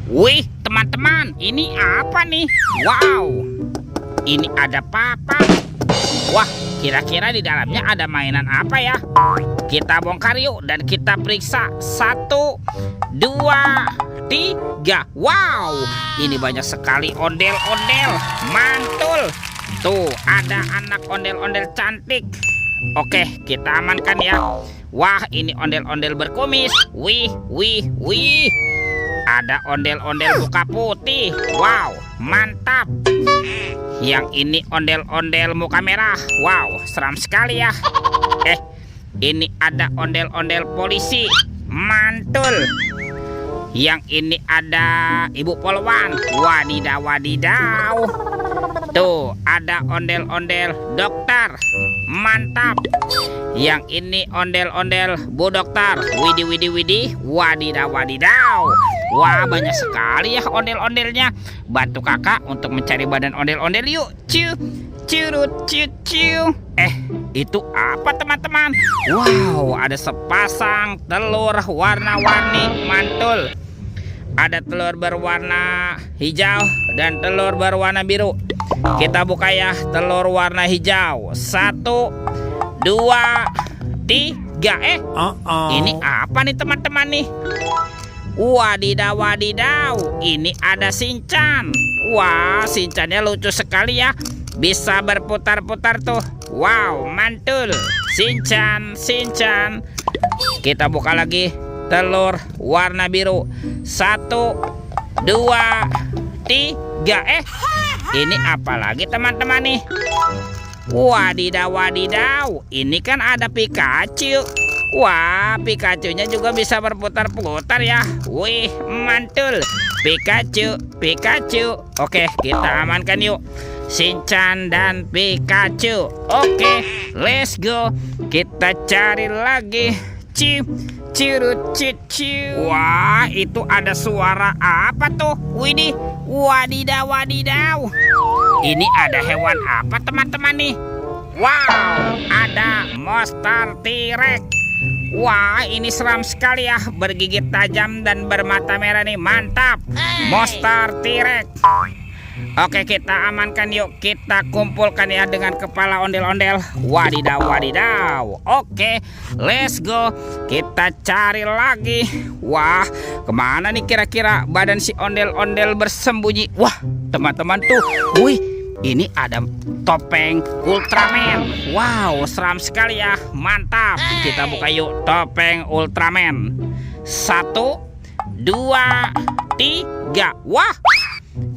Wih, teman-teman, ini apa nih? Wow, ini ada papan. Wah, kira-kira di dalamnya ada mainan apa ya? Kita bongkar yuk dan kita periksa. 1, 2, 3. Wow, ini banyak sekali ondel-ondel. Mantul. Tuh, ada anak ondel-ondel cantik. Oke, kita amankan ya. Wah, ini ondel-ondel berkumis. Wih, wih, wih. Ada ondel-ondel muka putih. Wow, mantap. Yang ini ondel-ondel muka merah. Wow, seram sekali ya. Ini ada ondel-ondel polisi. Mantul. Yang ini ada ibu polwan. Wadidaw, wadidaw. Tuh, ada ondel-ondel dokter. Mantap. Yang ini ondel-ondel bu dokter. Widih, widih, widih. Wadidaw, wadidaw. Wah, banyak sekali ya ondel-ondelnya. Bantu kakak untuk mencari badan ondel-ondel yuk. Ciu, curut, ciu, ciu. Itu apa teman-teman? Wow, ada sepasang telur warna-warni. Mantul. Ada telur berwarna hijau dan telur berwarna biru. Kita buka ya telur warna hijau. 1, 2, 3. Ini apa nih teman-teman nih? Wadidaw, wadidaw. Ini ada Shinchan. Wah, Shinchannya lucu sekali ya. Bisa berputar-putar tuh. Wow, mantul. Shinchan, Shinchan. Kita buka lagi telur warna biru. 1, 2, 3. Ini apa lagi teman-teman nih? Wadidaw, wadidaw. Ini kan ada Pikachu. Wah, Pikachu-nya juga bisa berputar-putar ya. Wih, mantul. Pikachu, Pikachu. Oke, kita amankan yuk Shinchan dan Pikachu. Oke, let's go. Kita cari lagi. Ciu, cirut, ciu. Wah, itu ada suara apa tuh? Widih, wadidaw, wadidaw. Ini ada hewan apa teman-teman nih? Wow, ada monster T-Rex. Wah, ini seram sekali ya. Bergigit tajam dan bermata merah nih. Mantap. Monster T-Rex. Oke, kita amankan yuk. Kita kumpulkan ya dengan kepala ondel-ondel. Wadidaw, wadidaw. Oke, let's go. Kita cari lagi. Wah, kemana nih kira-kira badan si ondel-ondel bersembunyi? Wah, teman-teman tuh. Wih, ini ada topeng Ultraman. Wow, seram sekali ya. Mantap. Kita buka yuk topeng Ultraman. 1, 2, 3. Wah,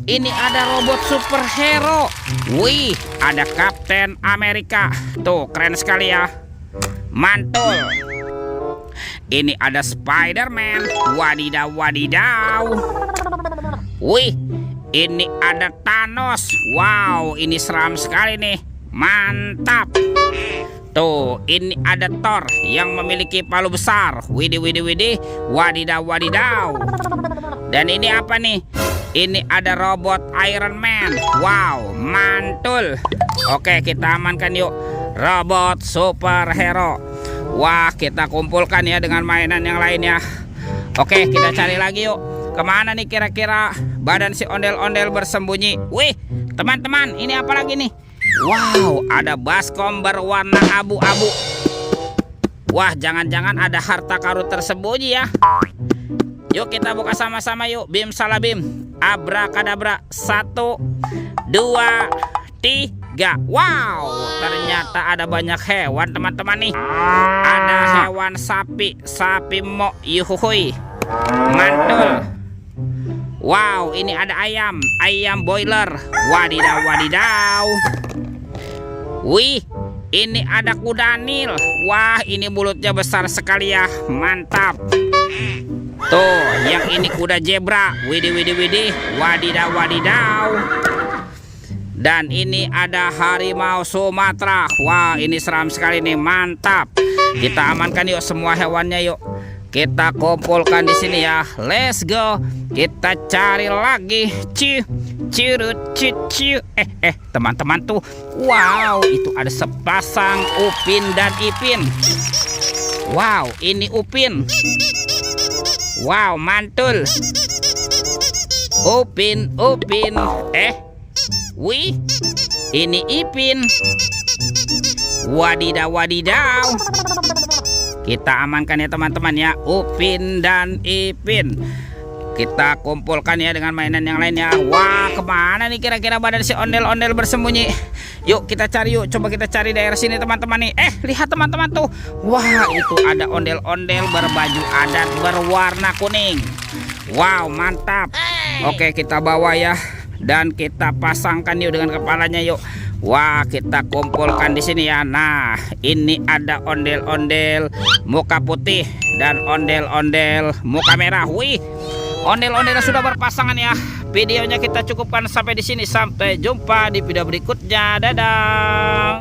ini ada robot superhero. Wih, ada Kapten Amerika. Tuh, keren sekali ya. Mantul. Ini ada Spider-Man. Wadidaw, wadidaw. Wih, ini ada Thanos. Wow, ini seram sekali nih. Mantap. Tuh, ini ada Thor yang memiliki palu besar. Widih, widih, widih. Wadidaw, wadidaw. Dan ini apa nih? Ini ada robot Iron Man. Wow, mantul. Oke, kita amankan yuk robot superhero. Wah, kita kumpulkan ya dengan mainan yang lain ya. Oke, kita cari lagi yuk. Kemana nih kira-kira badan si ondel-ondel bersembunyi? Wih, teman-teman, ini apa lagi nih? Wow, ada baskom berwarna abu-abu. Wah, jangan-jangan ada harta karun tersembunyi ya. Yuk kita buka sama-sama yuk. Bim salah bim. Abrakadabra. 1, 2, 3. Wow, ternyata ada banyak hewan teman-teman nih. Ada hewan sapi. Sapi mo yuhuhui. Mantul. Wow, ini ada ayam. Ayam boiler. Wadidaw, wadidaw. Wih, ini ada kuda Nil. Wah, ini mulutnya besar sekali ya. Mantap. Tuh, yang ini kuda zebra. Widih, widih, widih. Wadidaw, wadidaw. Dan ini ada harimau Sumatera. Wah, ini seram sekali nih. Mantap. Kita amankan yuk semua hewannya yuk. Kita kumpulkan di sini ya. Let's go. Kita cari lagi. Ciu, curut, ciu. Teman-teman tuh. Wow, itu ada sepasang Upin dan Ipin. Wow, ini Upin. Wow, mantul. Upin. Wih, ini Ipin. Wadidaw. Kita amankan ya teman-teman ya, Upin dan Ipin. Kita kumpulkan ya dengan mainan yang lainnya. Wah, kemana nih kira-kira badan si ondel-ondel bersembunyi? Yuk kita cari yuk. Coba kita cari daerah sini teman-teman nih. Lihat teman-teman tuh. Wah, itu ada ondel-ondel berbaju adat berwarna kuning. Wow, mantap. Oke, kita bawa ya. Dan kita pasangkan yuk dengan kepalanya yuk. Wah, kita kumpulkan di sini ya. Nah, ini ada ondel-ondel muka putih dan ondel-ondel muka merah. Wih, ondel-ondel sudah berpasangan ya. Videonya kita cukupkan sampai di sini. Sampai jumpa di video berikutnya. Dadah.